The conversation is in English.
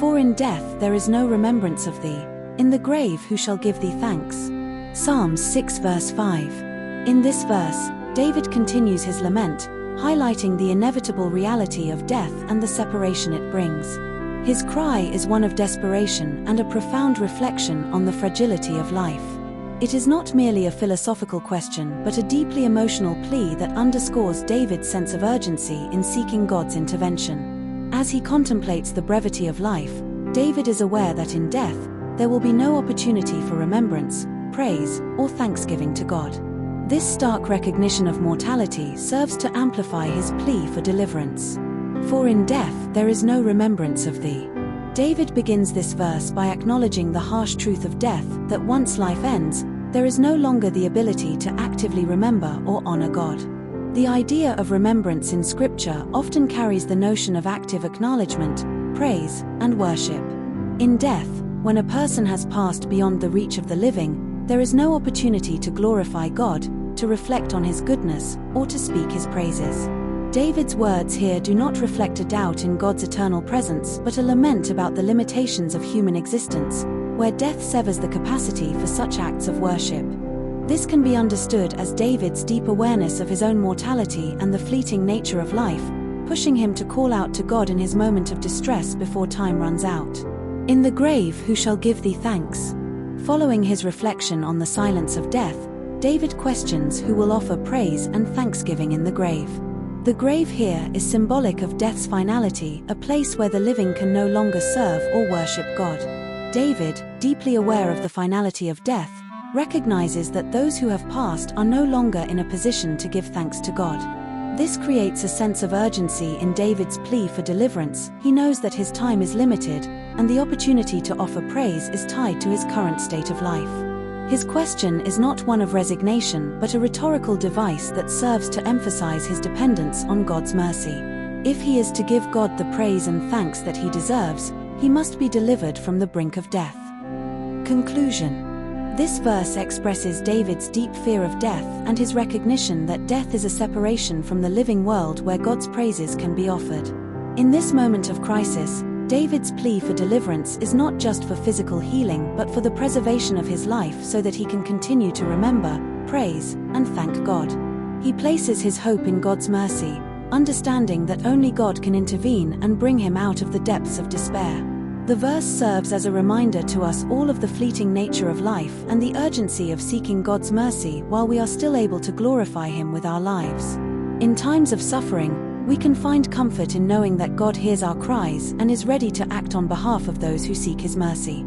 For in death there is no remembrance of thee, in the grave who shall give thee thanks? Psalms 6 verse 5. In this verse, David continues his lament, highlighting the inevitable reality of death and the separation it brings. His cry is one of desperation and a profound reflection on the fragility of life. It is not merely a philosophical question but a deeply emotional plea that underscores David's sense of urgency in seeking God's intervention. As he contemplates the brevity of life, David is aware that in death, there will be no opportunity for remembrance, praise, or thanksgiving to God. This stark recognition of mortality serves to amplify his plea for deliverance. For in death there is no remembrance of thee. David begins this verse by acknowledging the harsh truth of death, that once life ends, there is no longer the ability to actively remember or honor God. The idea of remembrance in Scripture often carries the notion of active acknowledgment, praise, and worship. In death, when a person has passed beyond the reach of the living, there is no opportunity to glorify God, to reflect on His goodness, or to speak His praises. David's words here do not reflect a doubt in God's eternal presence but a lament about the limitations of human existence, where death severs the capacity for such acts of worship. This can be understood as David's deep awareness of his own mortality and the fleeting nature of life, pushing him to call out to God in his moment of distress before time runs out. In the grave who shall give thee thanks? Following his reflection on the silence of death, David questions who will offer praise and thanksgiving in the grave. The grave here is symbolic of death's finality, a place where the living can no longer serve or worship God. David, deeply aware of the finality of death, recognizes that those who have passed are no longer in a position to give thanks to God. This creates a sense of urgency in David's plea for deliverance. He knows that his time is limited, and the opportunity to offer praise is tied to his current state of life. His question is not one of resignation but a rhetorical device that serves to emphasize his dependence on God's mercy. If he is to give God the praise and thanks that he deserves, he must be delivered from the brink of death. Conclusion. This verse expresses David's deep fear of death and his recognition that death is a separation from the living world where God's praises can be offered. In this moment of crisis, David's plea for deliverance is not just for physical healing but for the preservation of his life so that he can continue to remember, praise, and thank God. He places his hope in God's mercy, understanding that only God can intervene and bring him out of the depths of despair. The verse serves as a reminder to us all of the fleeting nature of life and the urgency of seeking God's mercy while we are still able to glorify Him with our lives. In times of suffering, we can find comfort in knowing that God hears our cries and is ready to act on behalf of those who seek His mercy.